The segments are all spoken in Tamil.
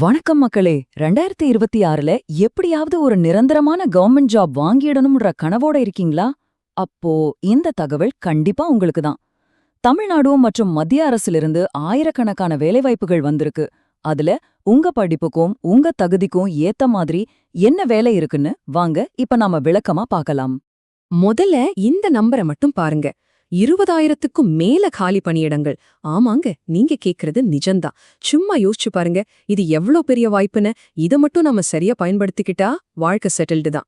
வணக்கம் மக்களே. 2026ல எப்படியாவது ஒரு நிரந்தரமான கவர்மெண்ட் ஜாப் வாங்கிடணும்ன்ற கனவோட இருக்கீங்களா? அப்போ இந்த தகவல் கண்டிப்பா உங்களுக்கு தான். தமிழ்நாடு மற்றும் மத்திய அரசிலிருந்து ஆயிரக்கணக்கான வேலைவாய்ப்புகள் வந்திருக்கு. அதுல உங்க படிப்புக்கும் உங்க தகுதிக்கும் ஏத்த மாதிரி என்ன வேலை இருக்குன்னு வாங்க இப்ப நாம விளக்கமா பார்க்கலாம். முதல்ல இந்த நம்பரை மட்டும் பாருங்க. 20,000க்கும் மேல காலி பணியிடங்கள். ஆமாங்க, நீங்க கேக்குறது நிஜம்தான். சும்மா யோசிச்சு பாருங்க, இது எவ்ளோ பெரிய வாய்ப்புன்னு. இத மட்டும் நம்ம சரியா பயன்படுத்திக்கிட்டா வாழ்க்கை செட்டில்டு தான்.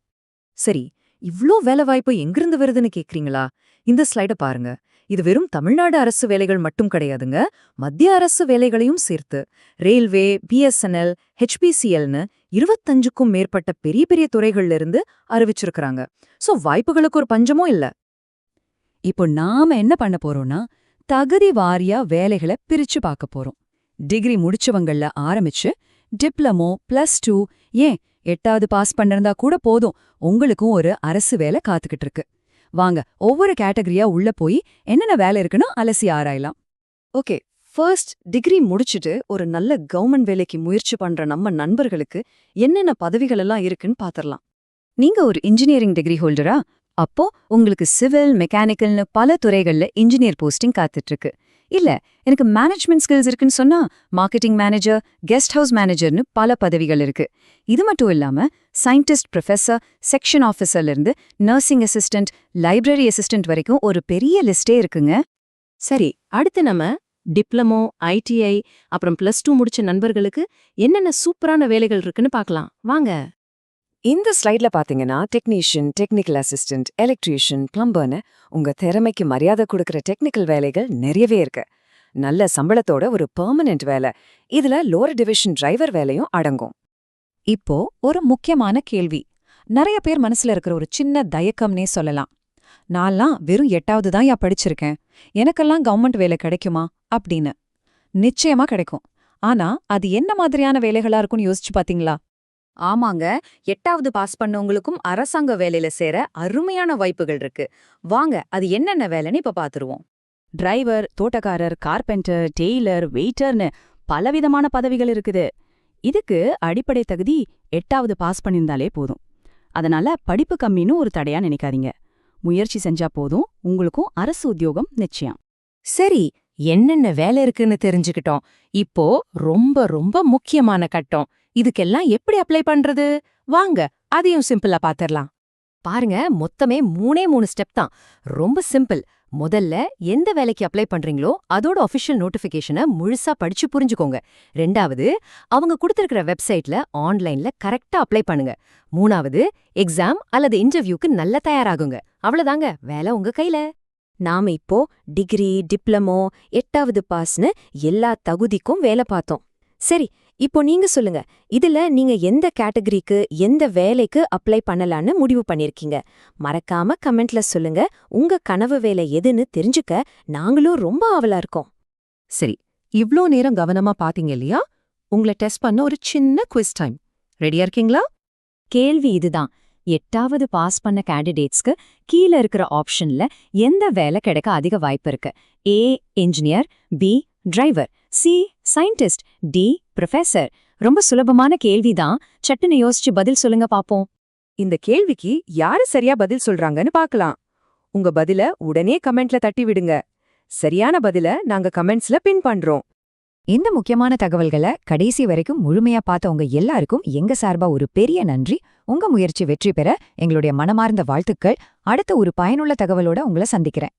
சரி, இவ்ளோ வேலைவாய்ப்பு எங்கிருந்து வருதுன்னு கேக்குறீங்களா? இந்த ஸ்லைட பாருங்க. இது வெறும் தமிழ்நாடு அரசு வேலைகள் மட்டும் கிடையாதுங்க. மத்திய அரசு வேலைகளையும் சேர்த்து ரயில்வே, பிஎஸ்என்எல், ஹெச்பிசிஎல்னு 25க்கும் மேற்பட்ட பெரிய பெரிய துறைகள்ல இருந்து அறிவிச்சிருக்கிறாங்க. சோ வாய்ப்புகளுக்கு ஒரு பஞ்சமும் இல்ல. இப்போ நாம என்ன பண்ண போறோம்னா, தகுதி வாரியா வேலைகளை பிரிச்சு பார்க்க போறோம். டிகிரி முடிச்சவங்கள ஆரம்பிச்சு டிப்ளமோ, +2, ஏன் 8வது பாஸ் பண்ணிருந்தா கூட போதும், உங்களுக்கும் ஒரு அரசு வேலை காத்துக்கிட்டு இருக்கு. வாங்க ஒவ்வொரு கேட்டகரியா உள்ள போய் என்னென்ன வேலை இருக்குன்னு அலசி ஆராயலாம். ஓகே, ஃபர்ஸ்ட் டிகிரி முடிச்சுட்டு ஒரு நல்ல கவர்மெண்ட் வேலைக்கு முயற்சி பண்ற நம்ம நண்பர்களுக்கு என்னென்ன பதவிகள் எல்லாம் இருக்குன்னு பாத்திரலாம். நீங்க ஒரு இன்ஜினியரிங் டிகிரி ஹோல்டரா? அப்போ உங்களுக்கு சிவில், மெக்கானிக்கல்னு பல துறைகள்ல இன்ஜினியர் போஸ்டிங் காத்துட்டு இருக்கு. இல்ல எனக்கு மேனேஜ்மெண்ட் ஸ்கில்ஸ் இருக்குன்னு சொன்னா மார்க்கெட்டிங் மேனேஜர், கெஸ்ட் ஹவுஸ் மேனேஜர்னு பல பதவிகள் இருக்கு. இது மட்டும் இல்லாம சயின்டிஸ்ட், ப்ரொஃபசர், செக்ஷன் ஆஃபீஸர்ல இருந்து நர்சிங் அசிஸ்டன்ட், லைப்ரரி அசிஸ்டன்ட் வரைக்கும் ஒரு பெரிய லிஸ்டே இருக்குங்க. சரி, அடுத்து நம்ம டிப்ளமோ, ஐடிஐ, அப்புறம் +2 முடிச்ச நண்பர்களுக்கு என்னென்ன சூப்பரான வேலைகள் இருக்குன்னு பார்க்கலாம் வாங்க. இந்த ஸ்லைட்ல பாத்தீங்கன்னா டெக்னீஷியன், டெக்னிக்கல் அசிஸ்டன்ட், எலக்ட்ரீஷியன், பிளம்பர்னு உங்க திறமைக்கு மரியாதை கொடுக்கற டெக்னிக்கல் வேலைகள் நிறையவே இருக்கு. நல்ல சம்பளத்தோட ஒரு பெர்மனன்ட் வேலை. இதுல லோவர் டிவிஷன் டிரைவர் வேலையும் அடங்கும். இப்போ ஒரு முக்கியமான கேள்வி. நிறைய பேர் மனசுல இருக்கிற ஒரு சின்ன தயக்கம்னே சொல்லலாம். நான்லாம் வெறும் 8வது தான் படிச்சிருக்கேன், எனக்கெல்லாம் கவர்மெண்ட் வேலை கிடைக்குமா அப்படின்னு. நிச்சயமா கிடைக்கும். ஆனா அது என்ன மாதிரியான வேலைகளா இருக்கும்னு யோசிச்சு பாத்தீங்களா? ஆமாங்க, 8வது பாஸ் பண்ணவங்களுக்கும் அரசாங்க வேலையில சேர அருமையான வாய்ப்புகள் இருக்கு. வாங்க அது என்னென்ன வேலைன்னு இப்ப பாத்துருவோம். டிரைவர், தோட்டக்காரர், கார்பெண்டர், டெய்லர், வெயிட்டர்னு பலவிதமான பதவிகள் இருக்குது. இதுக்கு அடிப்படை தகுதி 8வது பாஸ் பண்ணியிருந்தாலே போதும். அதனால படிப்பு கம்மின்னு ஒரு தடையா நினைக்காதீங்க. முயற்சி செஞ்சா போதும், உங்களுக்கும் அரசு உத்தியோகம் நிச்சயம். சரி, என்னென்ன வேலை இருக்குன்னு தெரிஞ்சுக்கிட்டோம். இப்போ ரொம்ப ரொம்ப முக்கியமான கட்டம். இதுக்கெல்லாம் எப்படி அப்ளை பண்றது? வாங்க அதையும் சிம்பிளா பாத்திரலாம். பாருங்க, மொத்தமே 3 ஸ்டெப் தான். ரொம்ப சிம்பிள். முதல்ல எந்த வேலைக்கு அப்ளை பண்றீங்களோ அதோட அஃபிஷியல் நோட்டிஃபிகேஷனை முழுசா படிச்சு புரிஞ்சுக்கோங்க. 2வது, அவங்க கொடுத்திருக்கிற வெப்சைட்ல ஆன்லைன்ல கரெக்டா அப்ளை பண்ணுங்க. 3வது, எக்ஸாம் அல்லது இன்டர்வியூக்கு நல்லா தயாராகுங்க. அவ்வளவுதாங்க, வேலை உங்க கையில. நாம இப்போ டிகிரி, டிப்ளமோ, 8வது பாஸ்னு எல்லா தகுதிக்கும் வேலை பார்த்தோம். சரி, இப்போ நீங்க சொல்லுங்க, இதுல நீங்க எந்த கேட்டகரிக்கு, எந்த வேலைக்கு அப்ளை பண்ணலான்னு முடிவு பண்ணிருக்கீங்க? மறக்காம கமெண்ட்ல சொல்லுங்க. உங்க கனவு வேலை எதுன்னு தெரிஞ்சுக்க நாங்களும் ரொம்ப ஆவலா இருக்கோம். சரி, இவ்ளோ நேரம் கவனமா பாத்தீங்க இல்லையா? உங்களை டெஸ்ட் பண்ண ஒரு சின்ன குவிஸ் டைம். ரெடியா இருக்கீங்களா? கேள்வி இதுதான். 8வது பாஸ் பண்ண கேண்டிடேட்ஸ்க்கு கீழ இருக்கிற ஆப்ஷன்ல எந்த வேலை கிடைக்க அதிக வாய்ப்பு இருக்கு? A engineer, B driver, C scientist, D professor. ரொம்ப சுலபமான கேள்விதான். சட்டுன்னு யோசிச்சு பதில் சொல்லுங்க பாப்போம். இந்த கேள்விக்கு யாரு சரியா பதில் சொல்றாங்கன்னு பார்க்கலாம். உங்க பதில உடனே கமெண்ட்ல தட்டி விடுங்க. சரியான பதில நாங்க கமெண்ட்ஸ்ல பின் பண்றோம். இந்த முக்கியமான தகவல்களை கடைசி வரைக்கும் முழுமையா பார்த்த உங்க எல்லாருக்கும் எங்க சார்பா ஒரு பெரிய நன்றி. உங்க முயற்சி வெற்றி பெற எங்களுடைய மனமார்ந்த வாழ்த்துக்கள். அடுத்த ஒரு பயனுள்ள தகவலோட உங்களை சந்திக்கிறேன்.